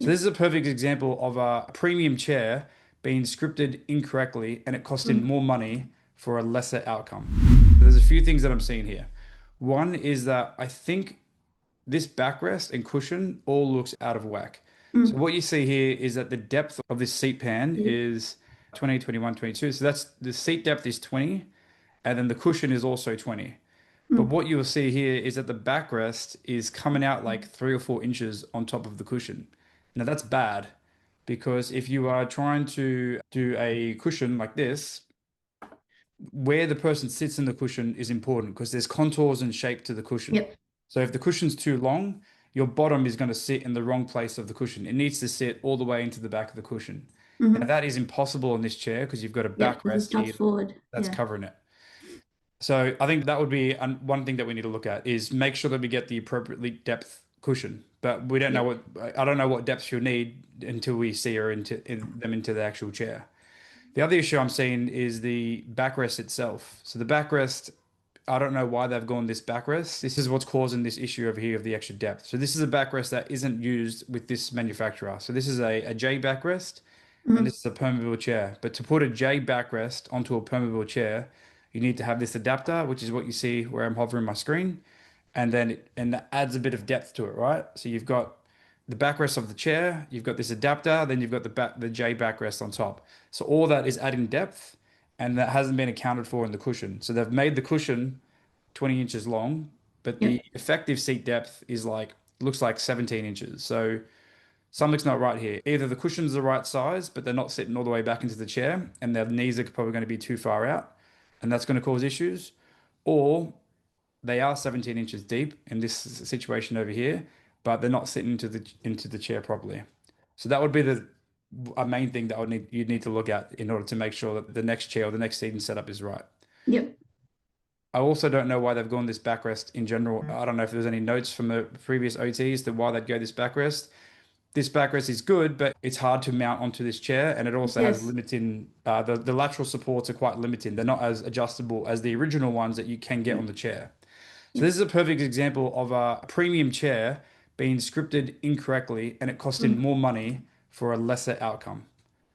So Yep. this is a perfect example of a premium chair being scripted incorrectly and it costing Mm. more money for a lesser outcome. There's a few things that I'm seeing here. One is that I think this backrest and cushion all looks out of whack. So Mm. what you see here is that the depth of this seat pan Yeah. is 20, 21, 22. So that's the seat depth is 20 and then the cushion is also 20. But Mm. what you'll see here is that the backrest is coming out like 3 or 4 inches on top of the cushion. Now that's bad because if you are trying to do a cushion like this, where the person sits in the cushion is important because there's contours and shape to the cushion. Yep. So if the cushion's too long, your bottom is going to sit in the wrong place of the cushion. It needs to sit all the way into the back of the cushion. Now Mm-hmm. that is impossible in this chair because you've got a Yep. Because it backrest drops here forward. that's Yeah. covering it. So I think that would be one thing that we need to look at is make sure that we get the appropriately depth cushion. But we don't know Yep. what I don't know what depth she'll need until we see her into the actual chair. The other issue I'm seeing is the backrest itself. So the backrest, I don't know why they've gone this backrest. This is what's causing this issue over here of the extra depth. So this is a backrest that isn't used with this manufacturer. So this is a J backrest and Mm. this is a permeable chair. But to put a J backrest onto a permeable chair, you need to have this adapter, which is what you see where I'm hovering my screen, and then and that adds a bit of depth to it, right? So you've got the backrest of the chair, you've got this adapter, then you've got the J backrest on top. So all that is adding depth, and that hasn't been accounted for in the cushion. So they've made the cushion 20 inches long, but the Yep. effective seat depth is like looks like 17 inches. So something's not right here. Either the cushion's the right size, but they're not sitting all the way back into the chair, and their knees are probably going to be too far out, and that's going to cause issues. Or they are 17 inches deep in this situation over here, but they're not sitting into the chair properly. So that would be the a main thing that you'd need to look at in order to make sure that the next chair or the next seating setup is right. Yep. I also don't know why they've gone this backrest in general. I don't know if there's any notes from the previous OTs to why they'd go this backrest. This backrest is good, but it's hard to mount onto this chair, and it also has Yes. limiting. The lateral supports are quite limiting. They're not as adjustable as the original ones that you can get on Yep. the chair. So Yep. this is a perfect example of a premium chair being scripted incorrectly and it costing Mm. more money for a lesser outcome.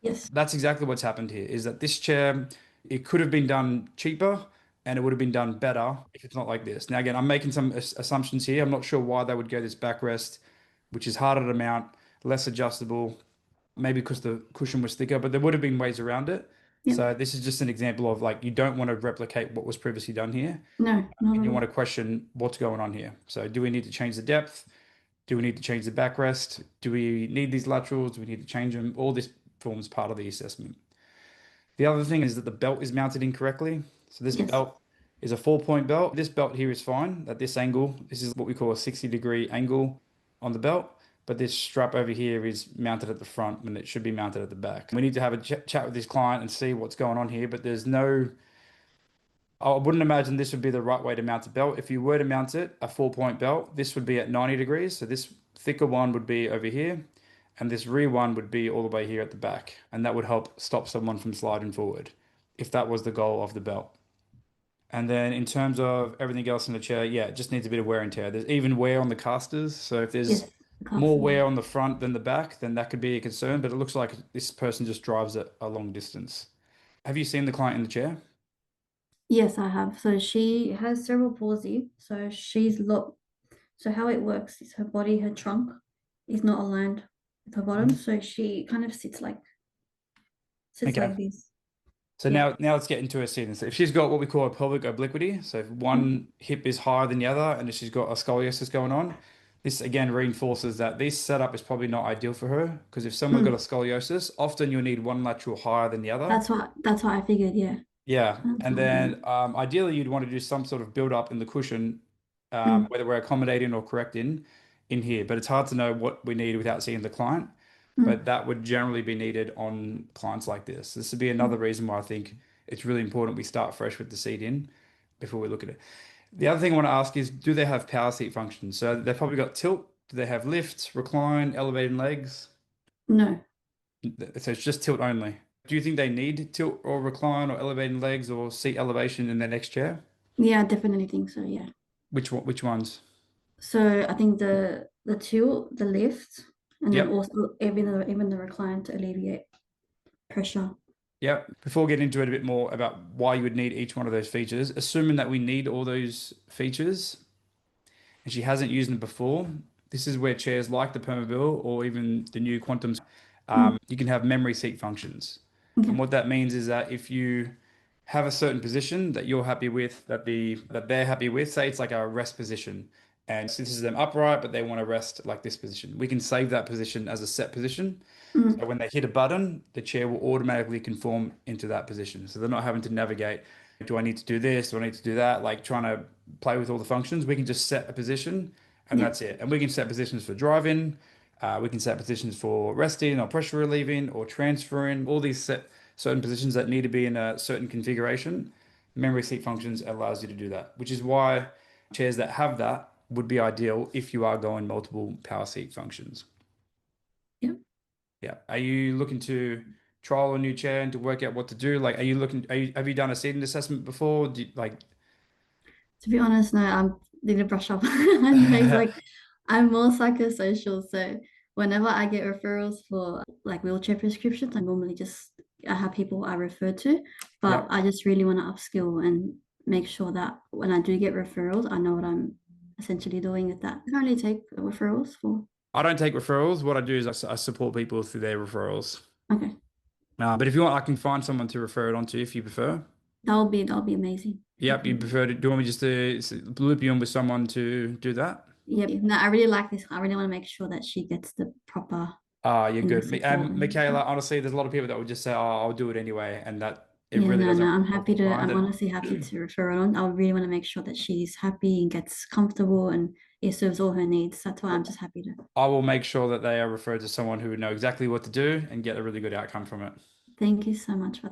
Yes. That's exactly what's happened here, is that this chair, it could have been done cheaper and it would have been done better if it's not like this. Now, again, I'm making some assumptions here. I'm not sure why they would go this backrest, which is harder to mount, less adjustable, maybe because the cushion was thicker, but there would have been ways around it. Yep. So this is just an example of like you don't want to replicate what was previously done here, No, not and at you want all. to question what's going on here. So do we need to change the depth? Do we need to change the backrest? Do we need these laterals? Do we need to change them? All this forms part of the assessment. The other thing is that the belt is mounted incorrectly. So this Yes. belt is a 4-point belt. This belt here is fine at this angle. This is what we call a 60-degree angle on the belt. But this strap over here is mounted at the front when it should be mounted at the back. We need to have a chat with this client and see what's going on here. But there's no I wouldn't imagine this would be the right way to mount a belt. If you were to mount it, a 4-point belt, this would be at 90 degrees. So this thicker one would be over here, and this rear one would be all the way here at the back. And that would help stop someone from sliding forward, if that was the goal of the belt. And then in terms of everything else in the chair, yeah, it just needs a bit of wear and tear. There's even wear on the casters. So if there's Yes. The more casting. wear on the front than the back, then that could be a concern. But it looks like this person just drives it a long distance. Have you seen the client in the chair? Yes, I have. So she has cerebral palsy. So she's locked. So how it works is her body, her trunk is not aligned with her bottom. Mhm. So she kind of sits Okay. like this. So Yeah. now let's get into her settings. So if she's got what we call a pelvic obliquity, so if Mm. one hip is higher than the other, and if she's got a scoliosis going on, this again reinforces that this setup is probably not ideal for her because if someone's got a Mm. scoliosis, often you'll need one lateral higher than the other. That's what I figured. Yeah. Yeah, That's and what, yeah. then ideally you'd want to do some sort of build up in the cushion, Mm. whether we're accommodating or correcting in here. But it's hard to know what we need without seeing the client. Mm. But that would generally be needed on clients like this. This would be Mm. another reason why I think it's really important we start fresh with the seat in before we look at it. The other thing I want to ask is, do they have power seat functions? So they've probably got tilt. Do they have lift, recline, elevating legs? No. So it's just tilt only. Do you think they need tilt or recline or elevating legs or seat elevation in their next chair? Yeah, I definitely think so. Yeah. Which ones? So I think the tilt, the lift. And then Yep. also even the recline to alleviate pressure. Yep. Before getting into it a bit more about why you would need each one of those features, assuming that we need all those features and she hasn't used them before, this is where chairs like the Permobil or even the new Quantums, Mm, you can have memory seat functions. okay. And what that means is that if you have a certain position that you're happy with, that they're happy with, say it's like a rest position, and so this is them upright, but they want to rest like this position. We can save that position as a set position. So Mm, when they hit a button, the chair will automatically conform into that position. So they're not having to navigate, do I need to do this? Do I need to do that? Like trying to play with all the functions. We can just set a position and yeah. that's it. And we can set positions for driving. We can set positions for resting or pressure relieving or transferring. All these set certain positions that need to be in a certain configuration. Memory seat functions allows you to do that, which is why chairs that have that would be ideal if you are going multiple power seat functions. Yeah. Yeah. Are you looking to trial a new chair and to work out what to do? Like, have you done a seating assessment before? To be honest, no, I'm need to brush up on things like I'm more psychosocial, so whenever I get referrals for like wheelchair prescriptions, I normally just I have people I refer to, but Yep. I just really want to upskill and make sure that when I do get referrals, I know what I'm essentially doing with that. I currently take referrals for. I don't take referrals. What I do is I support people through their referrals. Okay, But if you want, I can find someone to refer it on to if you prefer. that'll be amazing. Yep, you Definitely. prefer to, do you want me just to loop you in with someone to do that? Yep. No, I really like this. I really want to make sure that she gets the proper Ah, you're good. support and Michaela, stuff. honestly, there's a lot of people that would just say, "Oh, I'll do it anyway," and that it Yeah, really no, no, doesn't I'm happy often to, find I'm it. honestly happy to refer it on. I really want to make sure that she's happy and gets comfortable and it serves all her needs. That's why I'm just happy to. I will make sure that they are referred to someone who would know exactly what to do and get a really good outcome from it. Thank you so much for